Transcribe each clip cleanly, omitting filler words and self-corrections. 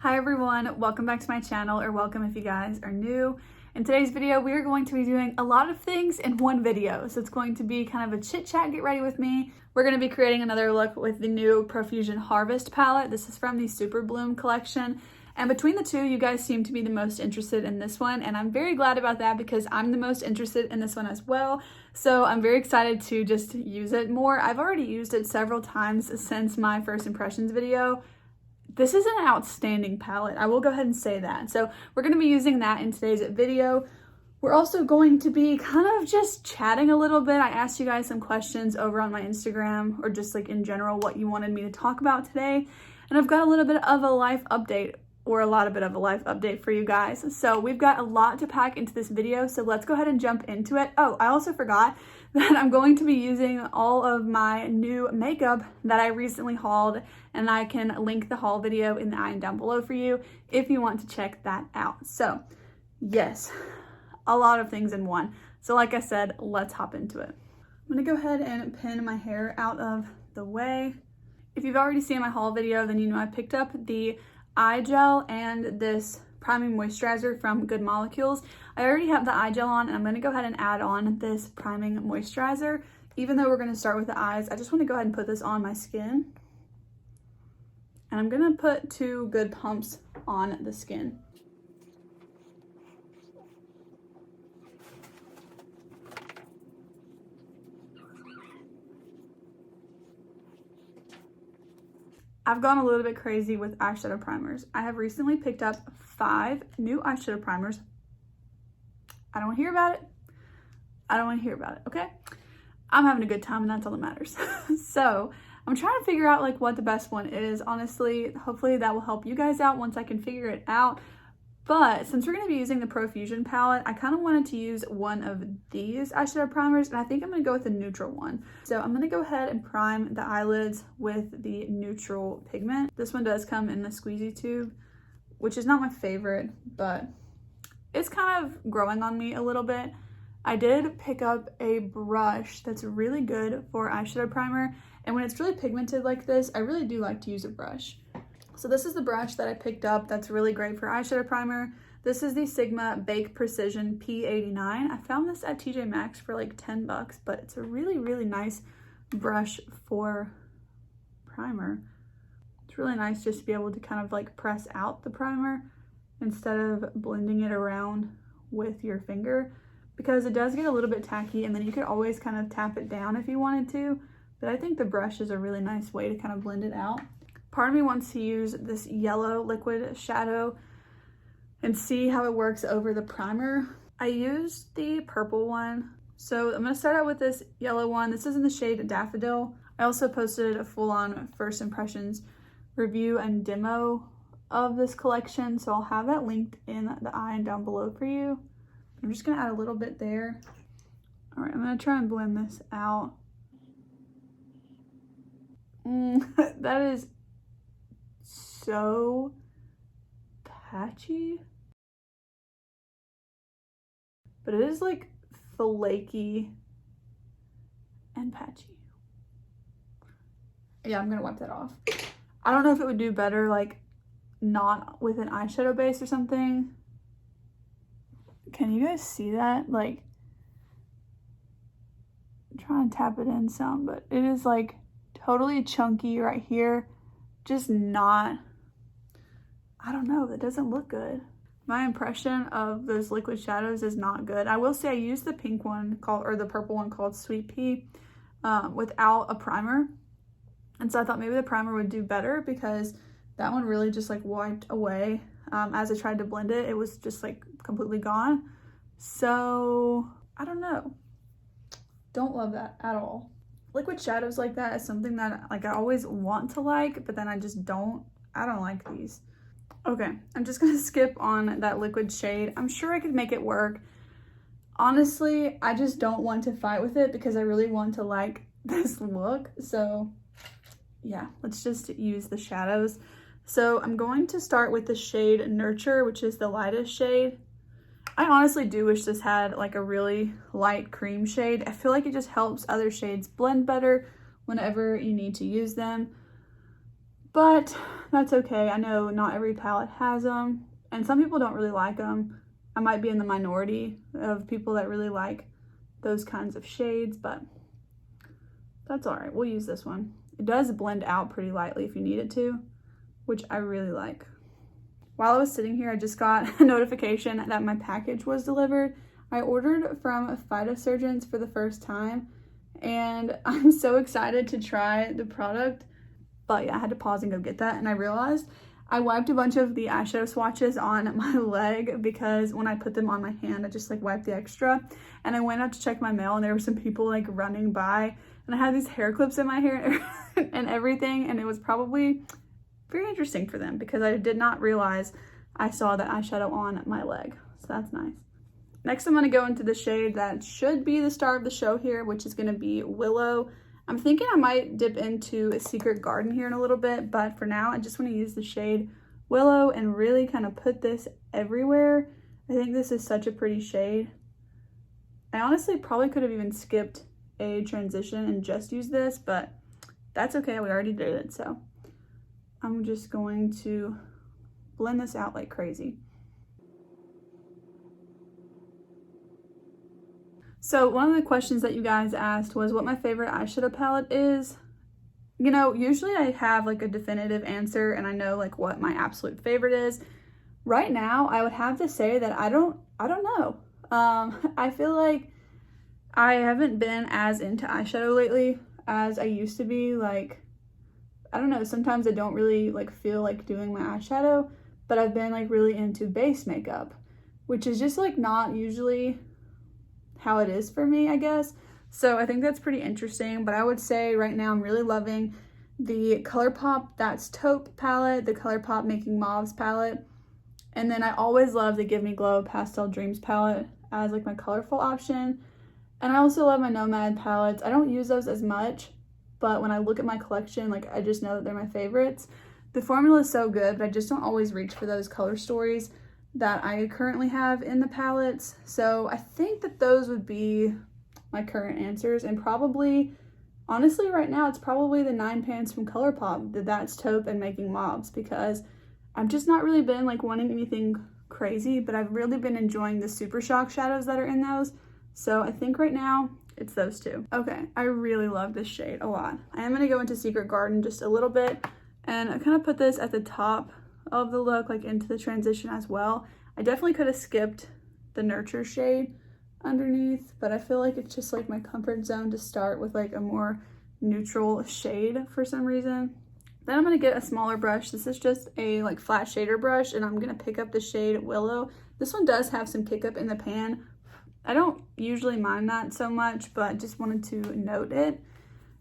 Hi everyone, welcome back to my channel, or welcome if you guys are new. In today's video, we are going to be doing a lot of things in one video. So it's going to be kind of a chit chat, get ready with me. We're going to be creating another look with the new Profusion Harvest palette. This is from the SuperBloom collection. And between the two, you guys seem to be the most interested in this one. And I'm very glad about that because I'm the most interested in this one as well. So I'm very excited to just use it more. I've already used it several times since my first impressions video. This is an outstanding palette. I will go ahead and say that. So we're going to be using that in today's video. We're also going to be kind of just chatting a little bit. I asked you guys some questions over on my Instagram, or just like in general what you wanted me to talk about today. And I've got a little bit of a life update, or a lot of bit of a life update for you guys. So we've got a lot to pack into this video, so let's go ahead and jump into it. Oh, I also forgot that I'm going to be using all of my new makeup that I recently hauled, and I can link the haul video in the eye down below for you if you want to check that out. So yes, a lot of things in one. So like I said, let's hop into it. I'm gonna go ahead and pin my hair out of the way. If you've already seen my haul video, then you know I picked up the eye gel and this priming moisturizer from Good Molecules. I already have the eye gel on, and I'm going to go ahead and add on this priming moisturizer. Even though we're going to start with the eyes, I just want to go ahead and put this on my skin. And I'm going to put 2 good pumps on the skin. I've gone a little bit crazy with eyeshadow primers. I have recently picked up 5 new eyeshadow primers. I don't want to hear about it. I don't want to hear about it, okay? I'm having a good time, and that's all that matters. So I'm trying to figure out like what the best one is. Honestly, hopefully that will help you guys out once I can figure it out. But since we're going to be using the Profusion palette, I kind of wanted to use one of these eyeshadow primers, and I think I'm going to go with the neutral one. So I'm going to go ahead and prime the eyelids with the neutral pigment. This one does come in the squeezy tube, which is not my favorite, but it's kind of growing on me a little bit. I did pick up a brush that's really good for eyeshadow primer, and when it's really pigmented like this, I really do like to use a brush. So this is the brush that I picked up that's really great for eyeshadow primer. This is the Sigma Bake Precision P89. I found this at TJ Maxx for like 10 bucks, but it's a really, really nice brush for primer. It's really nice just to be able to kind of like press out the primer instead of blending it around with your finger, because it does get a little bit tacky, and then you could always kind of tap it down if you wanted to. But I think the brush is a really nice way to kind of blend it out. Part of me wants to use this yellow liquid shadow and see how it works over the primer. I used the purple one. So I'm going to start out with this yellow one. This is in the shade Daffodil. I also posted a full-on first impressions review and demo of this collection, so I'll have that linked in the eye and down below for you. I'm just going to add a little bit there. All right, I'm going to try and blend this out. That is so patchy, but it is like flaky and patchy. Yeah, I'm gonna wipe that off. I don't know if it would do better like not with an eyeshadow base or something. Can you guys see that? Like, I'm trying to tap it in some, but it is like totally chunky right here. Just not, I don't know, that doesn't look good. My impression of those liquid shadows is not good. I will say I used the pink one called, or the purple one called Sweet Pea without a primer. And so I thought maybe the primer would do better, because that one really just like wiped away. As I tried to blend it, it was just like completely gone. So I don't know. Don't love that at all. Liquid shadows like that is something that like I always want to like, but then I just don't. I don't like these. Okay, I'm just gonna skip on that liquid shade. I'm sure I could make it work. Honestly, I just don't want to fight with it because I really want to like this look. So yeah, let's just use the shadows. So I'm going to start with the shade Nurture, which is the lightest shade. I honestly do wish this had like a really light cream shade. I feel like it just helps other shades blend better whenever you need to use them. But that's okay. I know not every palette has them, and some people don't really like them. I might be in the minority of people that really like those kinds of shades, but that's all right. We'll use this one. It does blend out pretty lightly if you need it to, which I really like. While I was sitting here, I just got a notification that my package was delivered. I ordered from Phytosurgeons for the first time, and I'm so excited to try the product. But yeah, I had to pause and go get that, and I realized I wiped a bunch of the eyeshadow swatches on my leg because when I put them on my hand, I just like wiped the extra. And I went out to check my mail, and there were some people like running by, and I had these hair clips in my hair and everything, and it was probably very interesting for them because I did not realize I saw that eyeshadow on my leg. So that's nice. Next, I'm going to go into the shade that should be the star of the show here, which is going to be Willow. I'm thinking I might dip into a Secret Garden here in a little bit, but for now, I just want to use the shade Willow and really kind of put this everywhere. I think this is such a pretty shade. I honestly probably could have even skipped a transition and just used this, but that's okay. We already did it, so I'm just going to blend this out like crazy. So one of the questions that you guys asked was what my favorite eyeshadow palette is. You know, usually I have like a definitive answer and I know like what my absolute favorite is. Right now, I would have to say that I don't know. I feel like I haven't been as into eyeshadow lately as I used to be. Like, I don't know, sometimes I don't really like feel like doing my eyeshadow, but I've been like really into base makeup, which is just like not usually how it is for me, I guess. So I think that's pretty interesting, but I would say right now I'm really loving the Colourpop That's Taupe palette, the Colourpop Making Mauves palette, and then I always love the Give Me Glow Pastel Dreams palette as like my colorful option. And I also love my Nomad palettes. I don't use those as much, but when I look at my collection, like I just know that they're my favorites. The formula is so good, but I just don't always reach for those color stories that I currently have in the palettes. So I think that those would be my current answers, and probably, honestly right now, it's probably the 9 pans from Colourpop, the That's Taupe and Making Mauves, because I've just not really been like wanting anything crazy, but I've really been enjoying the Super Shock shadows that are in those. So I think right now it's those two. Okay, I really love this shade a lot. I am gonna go into Secret Garden just a little bit, and I kind of put this at the top of the look, like into the transition as well. I definitely could have skipped the Nurture shade underneath, but I feel like it's just like my comfort zone to start with like a more neutral shade for some reason. Then I'm going to get a smaller brush. This is just a like flat shader brush, and I'm going to pick up the shade Willow. This one does have some kick up in the pan. I don't usually mind that so much, but just wanted to note it.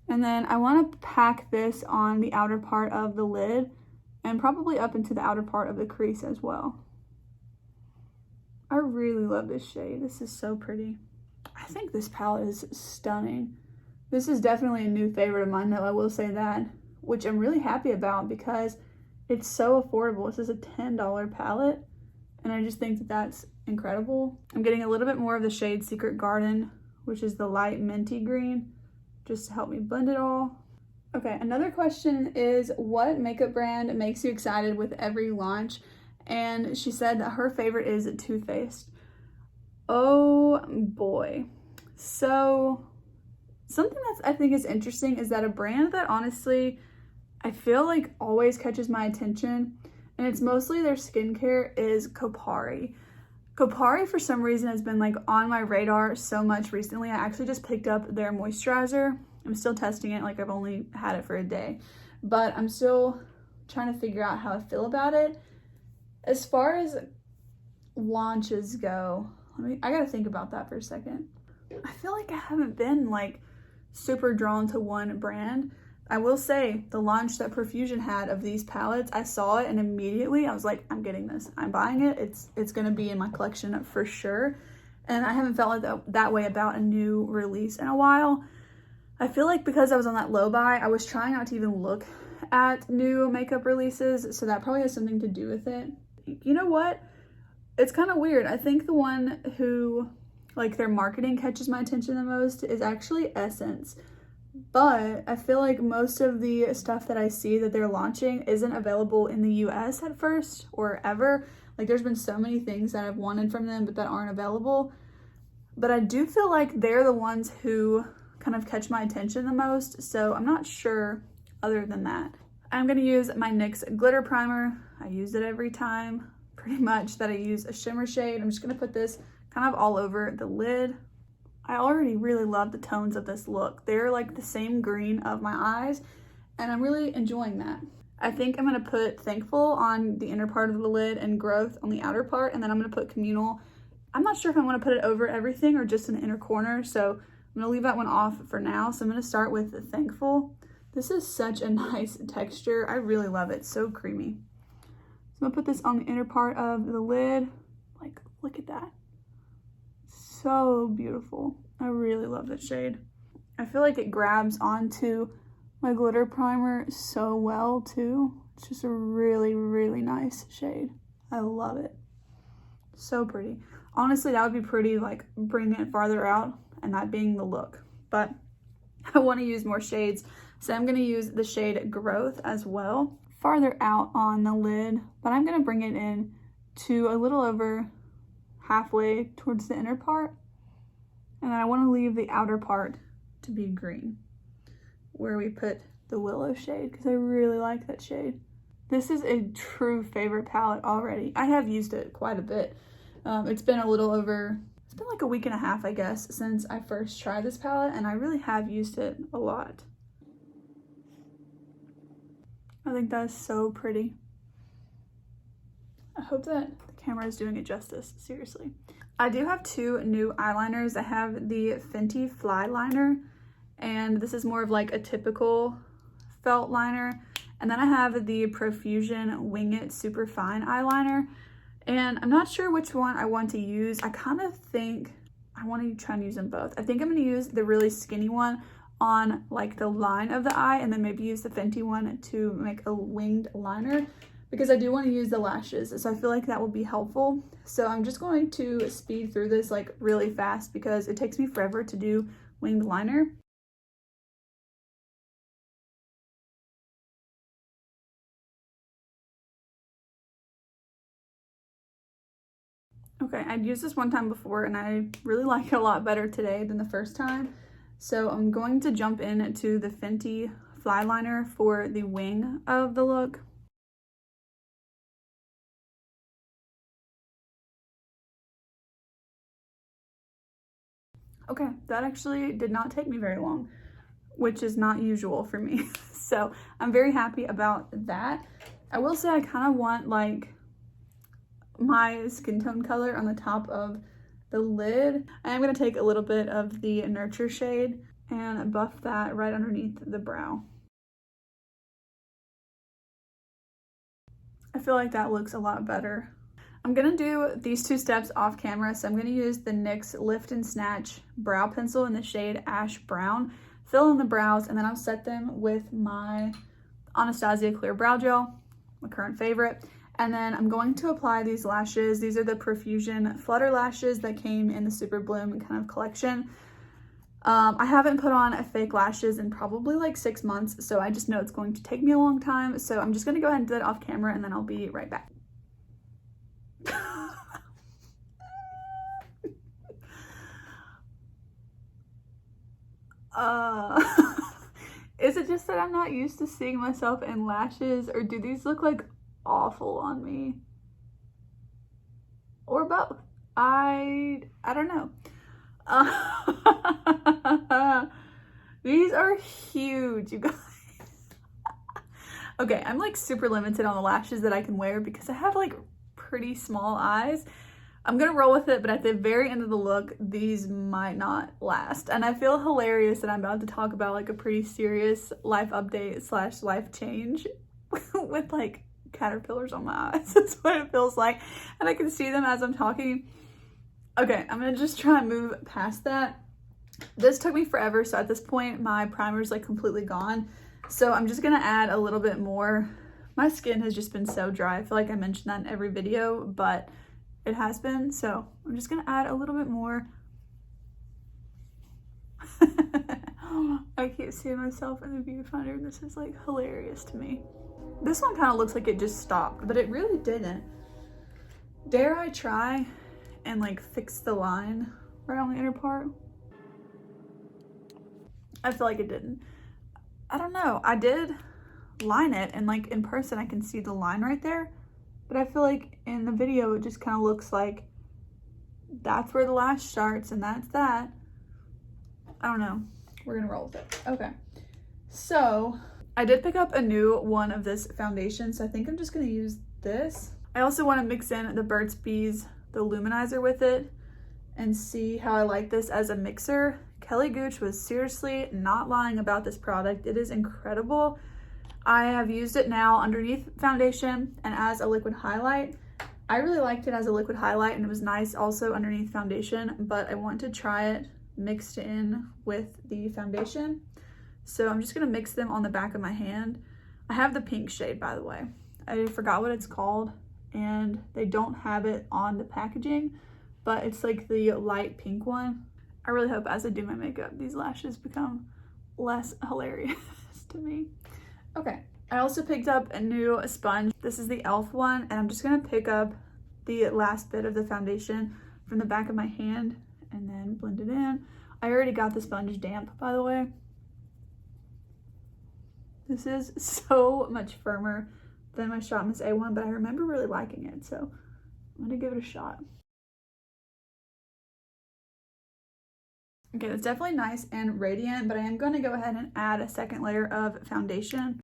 And then I want to pack this on the outer part of the lid and probably up into the outer part of the crease as well. I really love this shade. This is so pretty. I think this palette is stunning. This is definitely a new favorite of mine, though, I will say that, which I'm really happy about because it's so affordable. This is a $10 palette, and I just think that that's incredible. I'm getting a little bit more of the shade Secret Garden, which is the light minty green, just to help me blend it all. Okay, another question is, what makeup brand makes you excited with every launch? And she said that her favorite is Too Faced. Oh boy. So something that's I think is interesting is that a brand that honestly I feel like always catches my attention, and it's mostly their skincare, is Kopari. Kopari for some reason has been like on my radar so much recently. I actually just picked up their moisturizer. I'm still testing it, like I've only had it for a day, but I'm still trying to figure out how I feel about it. As far as launches go, I gotta think about that for a second. I feel like I haven't been like super drawn to one brand. I will say the launch that Profusion had of these palettes, I saw it and immediately I was like, I'm getting this, I'm buying it. It's gonna be in my collection for sure. And I haven't felt like that way about a new release in a while. I feel like because I was on that low buy, I was trying not to even look at new makeup releases, so that probably has something to do with it. You know what? It's kind of weird. I think the one who, like, their marketing catches my attention the most is actually Essence. but I feel like most of the stuff that I see that they're launching isn't available in the US at first or ever. Like there's been so many things that I've wanted from them but that aren't available. But I do feel like they're the ones who kind of catch my attention the most, so I'm not sure other than that. I'm gonna use my NYX Glitter Primer. I use it every time, pretty much, that I use a shimmer shade. I'm just gonna put this kind of all over the lid. I already really love the tones of this look. They're like the same green of my eyes, and I'm really enjoying that. I think I'm gonna put Thankful on the inner part of the lid and Growth on the outer part, and then I'm gonna put Communal. I'm not sure if I wanna put it over everything or just in the inner corner, so I'm gonna leave that one off for now. So I'm gonna start with Thankful. This is such a nice texture. I really love it, so creamy. So I'm gonna put this on the inner part of the lid. Like, look at that. So beautiful. I really love this shade. I feel like it grabs onto my glitter primer so well too. It's just a really, really nice shade. I love it. So pretty. Honestly, that would be pretty, like bringing it farther out and that being the look. But I want to use more shades, so I'm going to use the shade Growth as well, farther out on the lid, but I'm going to bring it in to a little over halfway towards the inner part, and then I want to leave the outer part to be green, where we put the Willow shade, because I really like that shade. This is a true favorite palette already. I have used it quite a bit. It's been like a week and a half, I guess, since I first tried this palette, and I really have used it a lot. I think that's so pretty. I hope that the camera is doing it justice, seriously. I do have two new eyeliners. I have the Fenty Fly Liner, and this is more of like a typical felt liner. And then I have the Profusion Wing It Super Fine eyeliner. And I'm not sure which one I want to use. I kind of think I want to try and use them both. I think I'm going to use the really skinny one on like the line of the eye, and then maybe use the Fenty one to make a winged liner, because I do want to use the lashes. So I feel like that will be helpful. So I'm just going to speed through this like really fast because it takes me forever to do winged liner. Okay, I'd used this one time before and I really like it a lot better today than the first time. So I'm going to jump into the Fenty Fly Liner for the wing of the look. Okay, that actually did not take me very long, which is not usual for me. So I'm very happy about that. I will say I kind of want like my skin tone color on the top of the lid. I am going to take a little bit of the Nurture shade and buff that right underneath the brow. I feel like that looks a lot better. I'm going to do these two steps off camera, so I'm going to use the NYX Lift and Snatch brow pencil in the shade Ash Brown, fill in the brows, and then I'll set them with my Anastasia Clear Brow Gel, my current favorite. And then I'm going to apply these lashes. These are the Profusion Flutter lashes that came in the SuperBloom kind of collection. I haven't put on fake lashes in probably like 6 months, so I just know it's going to take me a long time. So I'm just going to go ahead and do that off camera, and then I'll be right back. Is it just that I'm not used to seeing myself in lashes, or do these look like awful on me, or both? I don't know. These are huge, you guys. Okay, I'm like super limited on the lashes that I can wear because I have like pretty small eyes. I'm gonna roll with it, but at the very end of the look, these might not last. And I feel hilarious that I'm about to talk about like a pretty serious life update / life change with like caterpillars on my eyes. That's what it feels like, and I can see them as I'm talking. Okay, I'm gonna just try and move past that. This took me forever, so at this point my primer is like completely gone, so I'm just gonna add a little bit more. My skin has just been so dry. I feel like I mentioned that in every video, but it has been, so I'm just gonna add a little bit more. I can't see myself in the viewfinder. This is like hilarious to me. This one kind of looks like it just stopped, but it really didn't. Dare I try and like fix the line right on the inner part? I feel like it didn't. I don't know. I did line it, and like in person I can see the line right there, but I feel like in the video it just kind of looks like that's where the lash starts and that's that. I don't know. We're gonna roll with it. Okay, so I did pick up a new one of this foundation, so I think I'm just gonna use this. I also want to mix in the Burt's Bees, the Luminizer with it, and see how I like this as a mixer. Kelly Gooch was seriously not lying about this product. It is incredible. I have used it now underneath foundation and as a liquid highlight. I really liked it as a liquid highlight, and it was nice also underneath foundation, but I want to try it mixed in with the foundation. So I'm just gonna mix them on the back of my hand. I have the pink shade, by the way. I forgot what it's called, and they don't have it on the packaging, but it's like the light pink one. I really hope as I do my makeup, these lashes become less hilarious to me. Okay, I also picked up a new sponge. This is the e.l.f. one, and I'm just gonna pick up the last bit of the foundation from the back of my hand and then blend it in. I already got the sponge damp, by the way. This is so much firmer than my Shot Miss A one, but I remember really liking it, so I'm gonna give it a shot. Okay, that's definitely nice and radiant, but I am going to go ahead and add a second layer of foundation.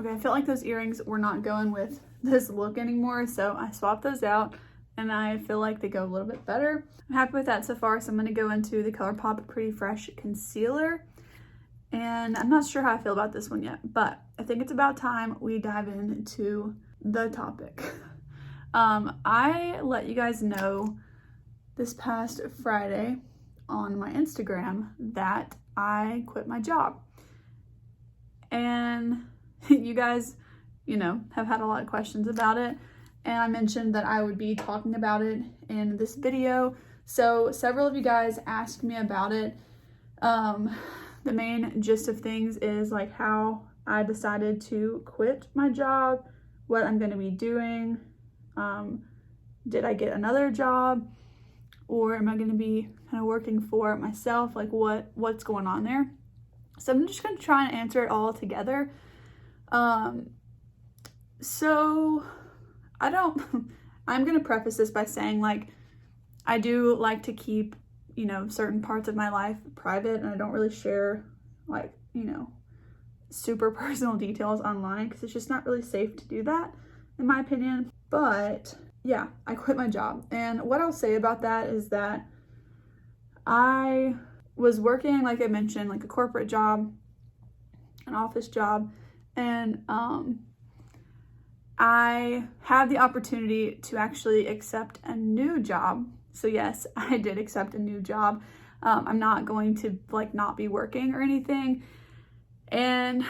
Okay, I felt like those earrings were not going with this look anymore, so I swapped those out, and I feel like they go a little bit better. I'm happy with that so far, so I'm going to go into the Colourpop Pretty Fresh Concealer. And I'm not sure how I feel about this one yet, but I think it's about time we dive into the topic. I let you guys know this past Friday on my Instagram that I quit my job. And you guys, you know, have had a lot of questions about it. And I mentioned that I would be talking about it in this video. So several of you guys asked me about it. The main gist of things is like how I decided to quit my job, what I'm going to be doing. Did I get another job, or am I going to be kind of working for myself? Like what's going on there? So I'm just going to try and answer it all together. So I'm going to preface this by saying, like, I do like to keep, you know, certain parts of my life private, and I don't really share, like, you know, super personal details online because it's just not really safe to do that, in my opinion. But yeah, I quit my job. And what I'll say about that is that I was working, like I mentioned, like a corporate job, an office job, and I had the opportunity to actually accept a new job. So yes, I did accept a new job. I'm not going to like not be working or anything. And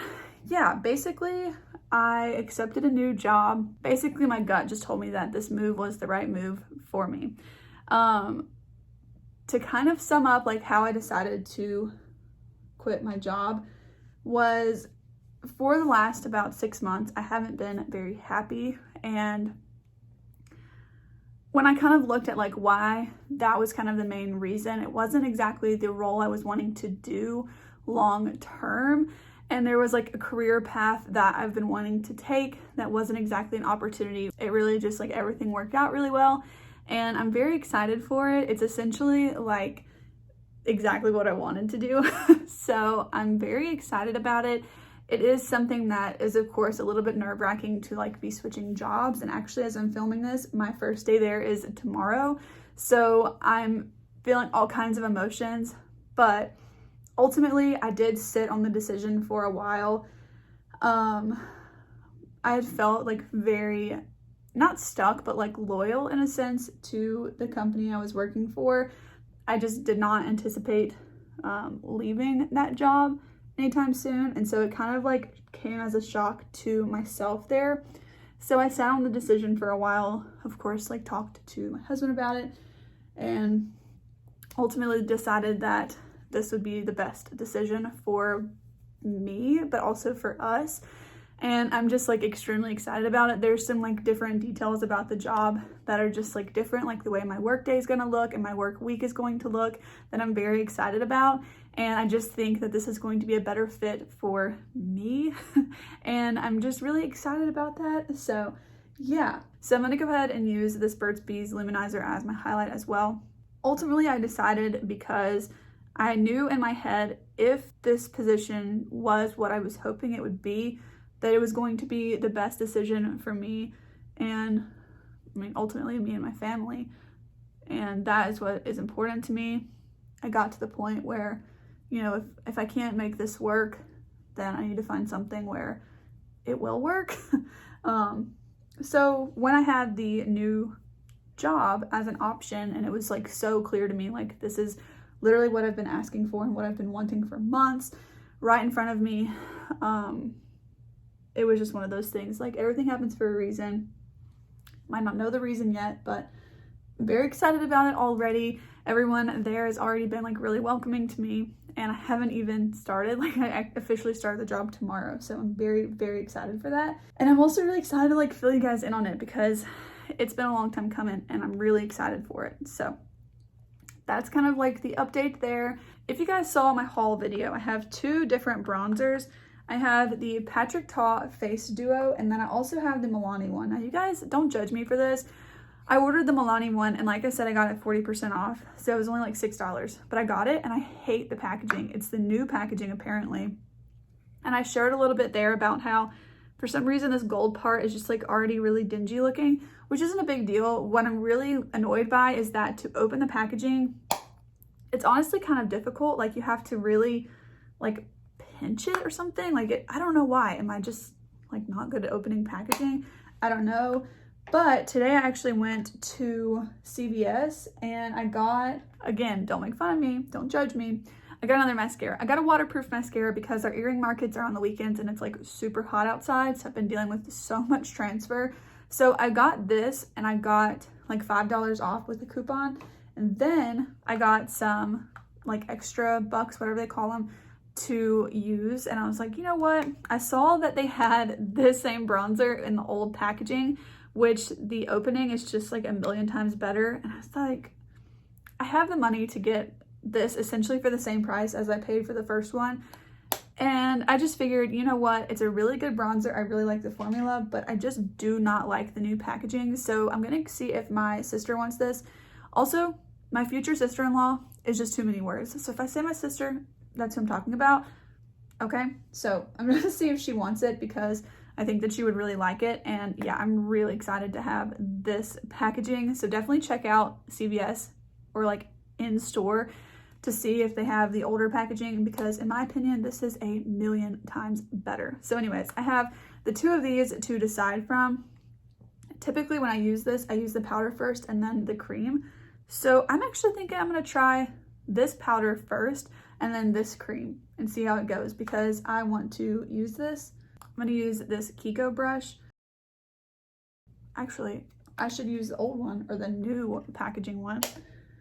yeah, basically I accepted a new job. Basically my gut just told me that this move was the right move for me. To kind of sum up like how I decided to quit my job was, for the last about 6 months, I haven't been very happy. And when I kind of looked at like why that was kind of the main reason, it wasn't exactly the role I was wanting to do long term. And there was like a career path that I've been wanting to take that wasn't exactly an opportunity. It really just like everything worked out really well. And I'm very excited for it. It's essentially like exactly what I wanted to do. So I'm very excited about it. It is something that is, of course, a little bit nerve-wracking to like be switching jobs. And actually, as I'm filming this, my first day there is tomorrow. So I'm feeling all kinds of emotions, but ultimately I did sit on the decision for a while. I had felt like very, not stuck, but like loyal in a sense to the company I was working for. I just did not anticipate leaving that job anytime soon, and so it kind of like came as a shock to myself there. So I sat on the decision for a while, of course, like talked to my husband about it, and ultimately decided that this would be the best decision for me, but also for us. And I'm just like extremely excited about it. There's some like different details about the job that are just like different, like the way my work day is going to look and my work week is going to look, that I'm very excited about. And I just think that this is going to be a better fit for me. And I'm just really excited about that. So yeah, so I'm going to go ahead and use this Burt's Bees Luminizer as my highlight as well. Ultimately, I decided because I knew in my head, if this position was what I was hoping it would be, that it was going to be the best decision for me and, I mean, ultimately me and my family. And that is what is important to me. I got to the point where, you know, if I can't make this work, then I need to find something where it will work. So when I had the new job as an option, and it was like so clear to me, like this is literally what I've been asking for and what I've been wanting for months, right in front of me, it was just one of those things. Like, everything happens for a reason. Might not know the reason yet, but I'm very excited about it already. Everyone there has already been like really welcoming to me, and I haven't even started. Like, I officially start the job tomorrow, so I'm very, very excited for that. And I'm also really excited to like fill you guys in on it, because it's been a long time coming and I'm really excited for it. So that's kind of like the update there. If you guys saw my haul video, I have two different bronzers. I have the Patrick Ta Face Duo, and then I also have the Milani one. Now, you guys don't judge me for this. I ordered the Milani one, and like I said, I got it 40% off, so it was only like $6, but I got it, and I hate the packaging. It's the new packaging, apparently. And I shared a little bit there about how, for some reason, this gold part is just like already really dingy looking, which isn't a big deal. What I'm really annoyed by is that to open the packaging, it's honestly kind of difficult. Like, you have to really like pinch it or something. Like, I don't know why. Am I just like not good at opening packaging? I don't know. But today I actually went to CVS and I got, again, don't make fun of me, don't judge me, I got another mascara. I got a waterproof mascara because our earring markets are on the weekends and it's like super hot outside, so I've been dealing with so much transfer. So I got this, and I got like $5 off with the coupon, and then I got some like extra bucks, whatever they call them, to use. And I was like, you know what, I saw that they had this same bronzer in the old packaging, which the opening is just like a million times better. And I was like, I have the money to get this essentially for the same price as I paid for the first one. And I just figured, you know what, it's a really good bronzer. I really like the formula, but I just do not like the new packaging. So I'm gonna see if my sister wants this. Also, my future sister-in-law is just too many words. So if I say my sister, that's who I'm talking about. Okay, so I'm gonna see if she wants it, because I think that she would really like it. And yeah, I'm really excited to have this packaging. So definitely check out CVS or like in store to see if they have the older packaging, because in my opinion, this is a million times better. So anyways, I have the two of these to decide from. Typically when I use this, I use the powder first and then the cream. So I'm actually thinking I'm gonna try this powder first and then this cream and see how it goes, because I want to use this. I'm gonna use this Kiko brush. Actually, I should use the old one or the new packaging one,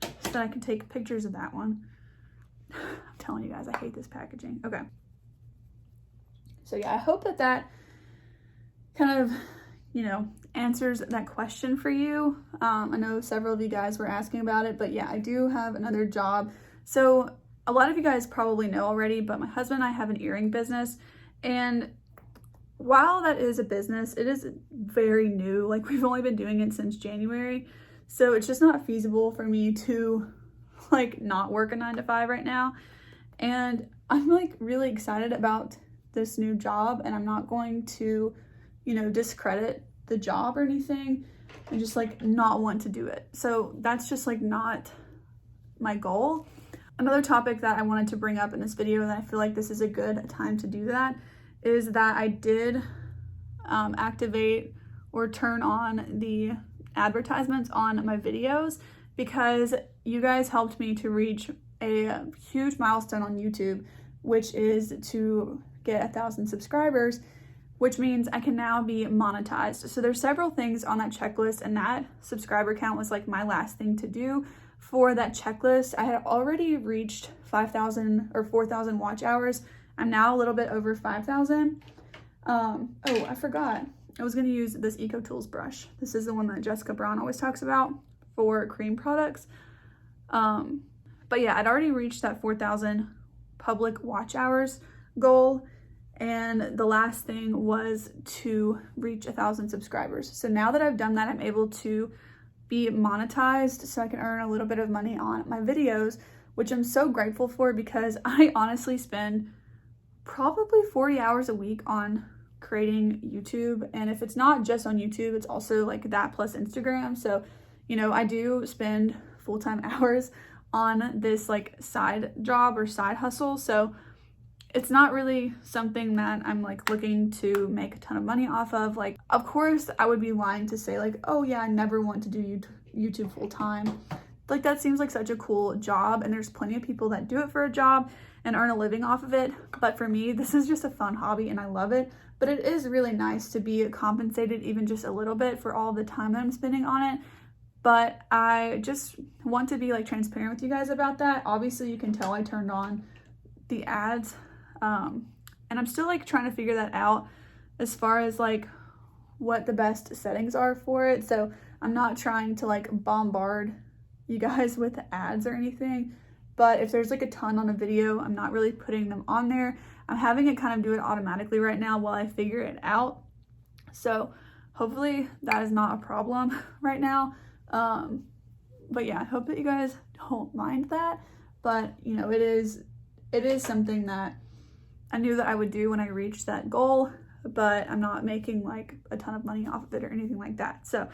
so that I can take pictures of that one. I'm telling you guys, I hate this packaging. Okay. So yeah, I hope that that kind of, you know, answers that question for you. I know several of you guys were asking about it, but yeah, I do have another job. So a lot of you guys probably know already, but my husband and I have an earring business. And while that is a business, it is very new. Like, we've only been doing it since January. So it's just not feasible for me to like not work a 9-to-5 right now. And I'm like really excited about this new job, and I'm not going to, you know, discredit the job or anything, and just like not want to do it. So that's just like not my goal. Another topic that I wanted to bring up in this video, and I feel like this is a good time to do that, is that I did activate or turn on the advertisements on my videos, because you guys helped me to reach a huge milestone on YouTube, which is to get 1,000 subscribers, which means I can now be monetized. So there's several things on that checklist, and that subscriber count was like my last thing to do. for that checklist. I had already reached 5,000 or 4,000 watch hours. I'm now a little bit over 5,000. Oh, I forgot. I was going to use this Eco Tools brush. This is the one that Jessica Brown always talks about for cream products. But yeah, I'd already reached that 4,000 public watch hours goal. And the last thing was to reach 1,000 subscribers. So now that I've done that, I'm able to be monetized so I can earn a little bit of money on my videos, which I'm so grateful for because I honestly spend probably 40 hours a week on creating YouTube. And if it's not just on YouTube, it's also like that plus Instagram. So, you know, I do spend full-time hours on this like side job or side hustle. So it's not really something that I'm like looking to make a ton of money off of. Like, of course I would be lying to say like, oh yeah, I never want to do YouTube full time. Like that seems like such a cool job, and there's plenty of people that do it for a job and earn a living off of it. But for me, this is just a fun hobby and I love it. But it is really nice to be compensated even just a little bit for all the time that I'm spending on it. But I just want to be like transparent with you guys about that. Obviously you can tell I turned on the ads, and I'm still like trying to figure that out as far as like what the best settings are for it. So I'm not trying to like bombard you guys with ads or anything, but if there's like a ton on a video, I'm not really putting them on there. I'm having it kind of do it automatically right now while I figure it out. So hopefully that is not a problem right now. But yeah, I hope that you guys don't mind that. But you know, it is something that I knew that I would do when I reached that goal, but I'm not making like a ton of money off of it or anything like that. So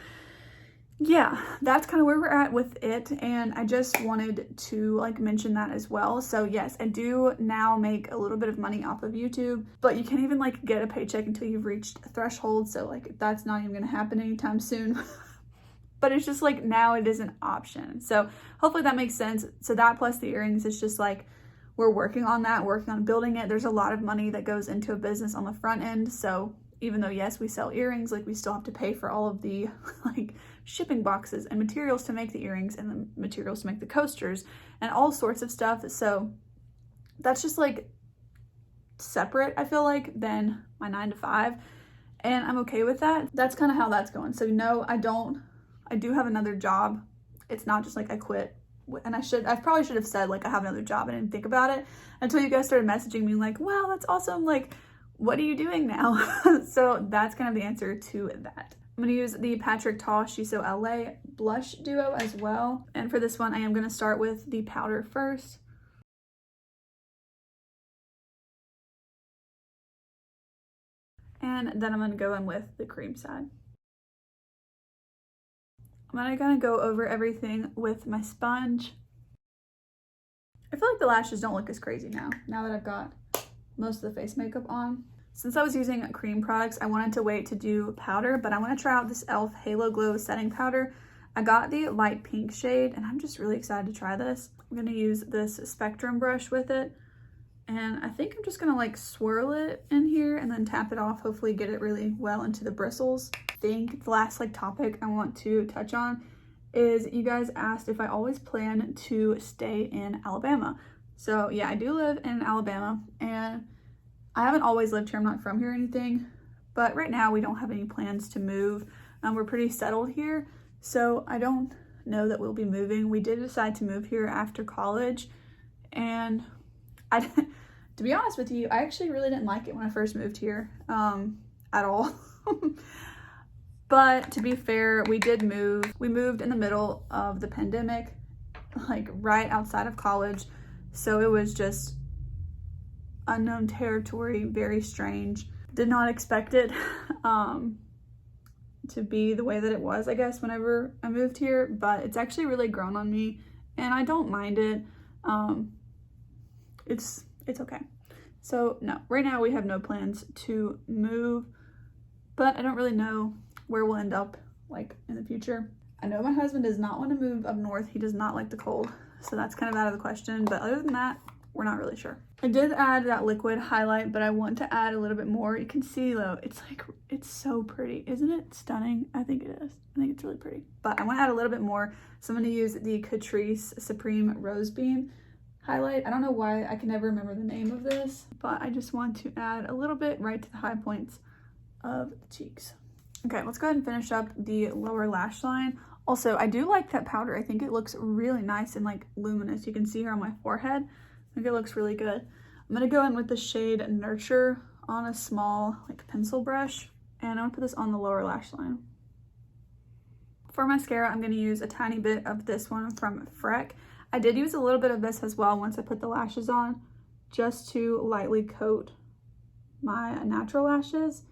yeah, that's kind of where we're at with it, and I just wanted to like mention that as well. So yes, I do now make a little bit of money off of YouTube, but you can't even like get a paycheck until you've reached a threshold, so like that's not even gonna happen anytime soon. But it's just like now it is an option. So hopefully that makes sense. So that plus the earrings is just like we're working on that, working on building it. There's a lot of money that goes into a business on the front end. So even though yes, we sell earrings, like we still have to pay for all of the like shipping boxes and materials to make the earrings and the materials to make the coasters and all sorts of stuff. So that's just like separate, I feel like, than my 9 to 5. And I'm okay with that. That's kind of how that's going. So no, I do have another job. It's not just like I quit. And I probably should have said like I have another job. I didn't think about it until you guys started messaging me like, wow, that's awesome. Like, what are you doing now? So that's kind of the answer to that. I'm going to use the Patrick Ta Shiso LA blush duo as well. And for this one, I am going to start with the powder first. And then I'm going to go in with the cream side. I'm gonna go over everything with my sponge. I feel like the lashes don't look as crazy now that I've got most of the face makeup on. Since I was using cream products, I wanted to wait to do powder, but I want to try out this e.l.f. Halo Glow setting powder. I got the light pink shade, and I'm just really excited to try this. I'm gonna use this Spectrum brush with it, and I think I'm just gonna like swirl it in here and then tap it off, hopefully get it really well into the bristles. I think the last like topic I want to touch on is you guys asked if I always plan to stay in Alabama. So yeah, I do live in Alabama, and I haven't always lived here. I'm not from here or anything, but right now we don't have any plans to move. We're pretty settled here, so I don't know that we'll be moving. We did decide to move here after college, and to be honest with you, I actually really didn't like it when I first moved here at all. But to be fair, we did move. We moved in the middle of the pandemic, like right outside of college. So it was just unknown territory, very strange. Did not expect it to be the way that it was, I guess, whenever I moved here. But it's actually really grown on me, and I don't mind it. It's okay. So no, right now we have no plans to move, but I don't really know where we'll end up like in the future. I know my husband does not want to move up north. He does not like the cold, so that's kind of out of the question. But other than that, we're not really sure. I did add that liquid highlight, but I want to add a little bit more. You can see though, It's so pretty. Isn't it stunning? I think it is. I think it's really pretty. But I want to add a little bit more. So I'm going to use the Catrice Supreme Rose Beam highlight. I don't know why I can never remember the name of this, but I just want to add a little bit right to the high points of the cheeks. Okay, let's go ahead and finish up the lower lash line. Also, I do like that powder. I think it looks really nice and like luminous. You can see here on my forehead. I think it looks really good. I'm gonna go in with the shade Nurture on a small like pencil brush, and I'm gonna put this on the lower lash line. For mascara, I'm gonna use a tiny bit of this one from Freck. I did use a little bit of this as well once I put the lashes on, just to lightly coat my natural lashes.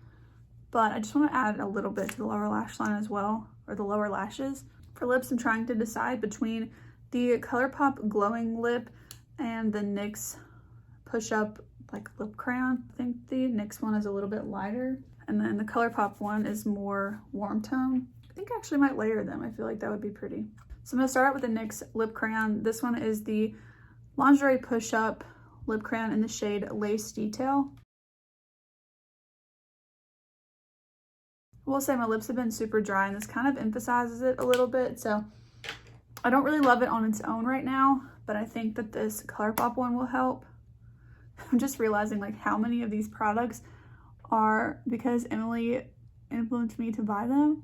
But I just want to add a little bit to the lower lash line as well, or the lower lashes. For lips, I'm trying to decide between the Colourpop Glowing Lip and the NYX Push Up like Lip Crayon. I think the NYX one is a little bit lighter, and then the Colourpop one is more warm tone. I think I actually might layer them. I feel like that would be pretty. So I'm going to start out with the NYX Lip Crayon. This one is the Lingerie Push Up Lip Crayon in the shade Lace Detail. I will say my lips have been super dry, and this kind of emphasizes it a little bit, so I don't really love it on its own right now, but I think that this Colourpop one will help. I'm just realizing like how many of these products are because Emily influenced me to buy them.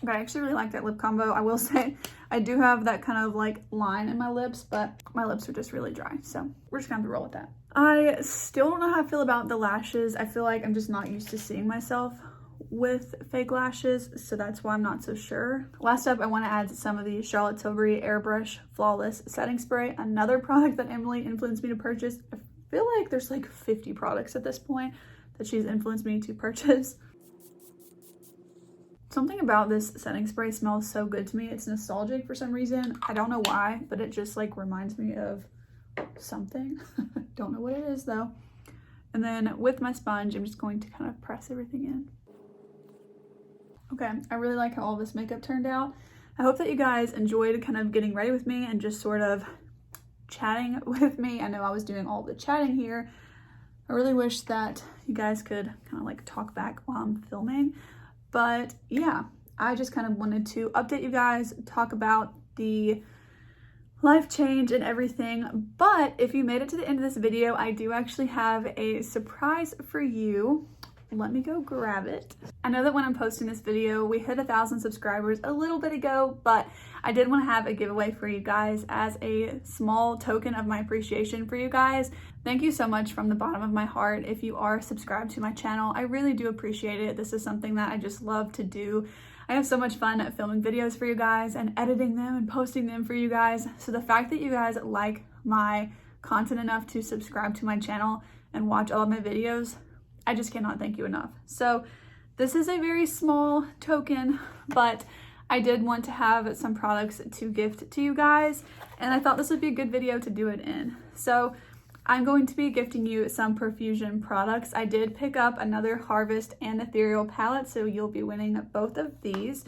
But I actually really like that lip combo. I will say I do have that kind of like line in my lips, but my lips are just really dry, so we're just gonna have to roll with that. I still don't know how I feel about the lashes. I feel like I'm just not used to seeing myself with fake lashes, so that's why I'm not so sure. Last up, I want to add some of the Charlotte Tilbury Airbrush Flawless Setting Spray, another product that Emily influenced me to purchase. I feel like there's like 50 products at this point that she's influenced me to purchase. Something about this setting spray smells so good to me. It's nostalgic for some reason. I don't know why, but it just like reminds me of something. Don't know what it is though. And then with my sponge, I'm just going to kind of press everything in. Okay, I really like how all this makeup turned out. I hope that you guys enjoyed kind of getting ready with me and just sort of chatting with me. I know I was doing all the chatting here. I really wish that you guys could kind of like talk back while I'm filming. But yeah, I just kind of wanted to update you guys, talk about the life change and everything. But if you made it to the end of this video, I do actually have a surprise for you. Let me go grab it. I know that when I'm posting this video, we hit 1,000 subscribers a little bit ago, but I did want to have a giveaway for you guys as a small token of my appreciation for you guys. Thank you so much from the bottom of my heart if you are subscribed to my channel. I really do appreciate it. This is something that I just love to do. I have so much fun at filming videos for you guys and editing them and posting them for you guys. So the fact that you guys like my content enough to subscribe to my channel and watch all of my videos, I just cannot thank you enough. So this is a very small token, but I did want to have some products to gift to you guys, and I thought this would be a good video to do it in. So I'm going to be gifting you some Profusion products. I did pick up another Harvest and Ethereal palette, so you'll be winning both of these,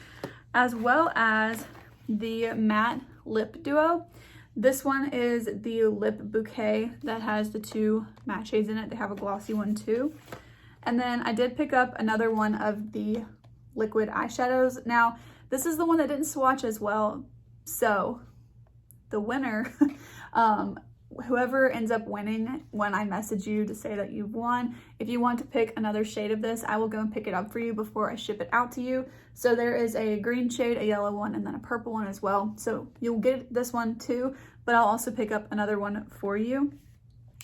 as well as the Matte Lip Duo. This one is the Lip Bouquet that has the 2 matte shades in it. They have a glossy one too. And then I did pick up another one of the liquid eyeshadows. Now, this is the one that didn't swatch as well. So the winner, whoever ends up winning when I message you to say that you've won, if you want to pick another shade of this, I will go and pick it up for you before I ship it out to you. So there is a green shade, a yellow one, and then a purple one as well. So you'll get this one too, but I'll also pick up another one for you.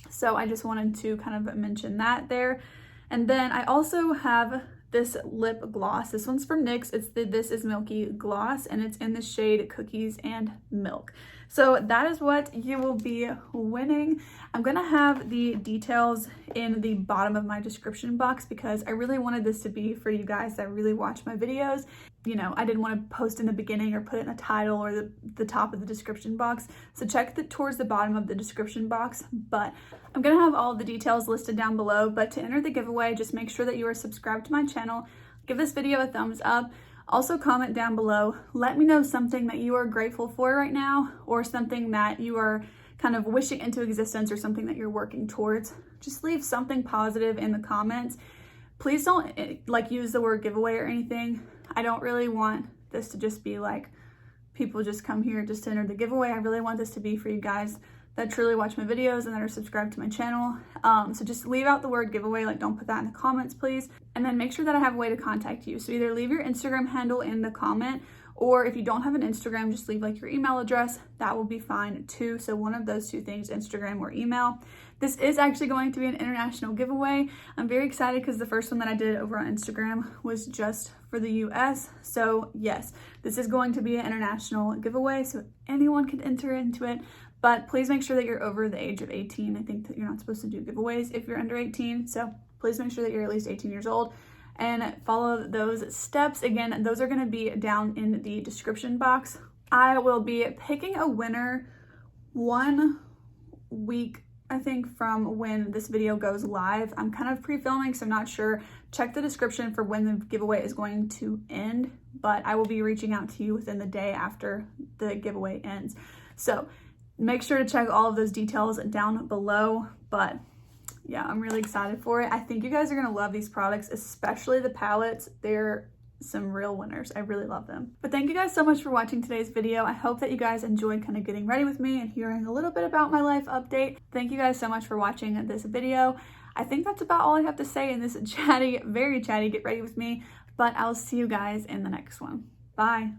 So I just wanted to kind of mention that there. And then I also have this lip gloss. This one's from NYX. It's the This Is Milky Gloss, and it's in the shade Cookies and Milk. So that is what you will be winning. I'm gonna have the details in the bottom of my description box because I really wanted this to be for you guys that really watch my videos. You know, I didn't want to post in the beginning or put it in the title or the top of the description box. So check towards the bottom of the description box, but I'm gonna have all the details listed down below. But to enter the giveaway, just make sure that you are subscribed to my channel. Give this video a thumbs up. Also comment down below. Let me know something that you are grateful for right now, or something that you are kind of wishing into existence, or something that you're working towards. Just leave something positive in the comments, Please don't like use the word giveaway or anything. I don't really want this to just be like people just come here just to enter the giveaway. I really want this to be for you guys that truly watch my videos and that are subscribed to my channel. So just leave out the word giveaway, like don't put that in the comments, please. And then make sure that I have a way to contact you. So either leave your Instagram handle in the comment, or if you don't have an Instagram, just leave like your email address. That will be fine too. So one of those two things, Instagram or email. This is actually going to be an international giveaway. I'm very excited because the first one that I did over on Instagram was just for the US. So yes, this is going to be an international giveaway, so anyone can enter into it. But please make sure that you're over the age of 18. I think that you're not supposed to do giveaways if you're under 18. So please make sure that you're at least 18 years old and follow those steps. Again, those are going to be down in the description box. I will be picking a winner 1 week, I think, from when this video goes live. I'm kind of pre-filming, so I'm not sure. Check the description for when the giveaway is going to end, but I will be reaching out to you within the day after the giveaway ends. So make sure to check all of those details down below. But yeah, I'm really excited for it. I think you guys are gonna love these products, especially the palettes. They're some real winners. I really love them. But thank you guys so much for watching today's video. I hope that you guys enjoyed kind of getting ready with me and hearing a little bit about my life update. Thank you guys so much for watching this video. I think that's about all I have to say in this chatty, very chatty get ready with me, but I'll see you guys in the next one. Bye.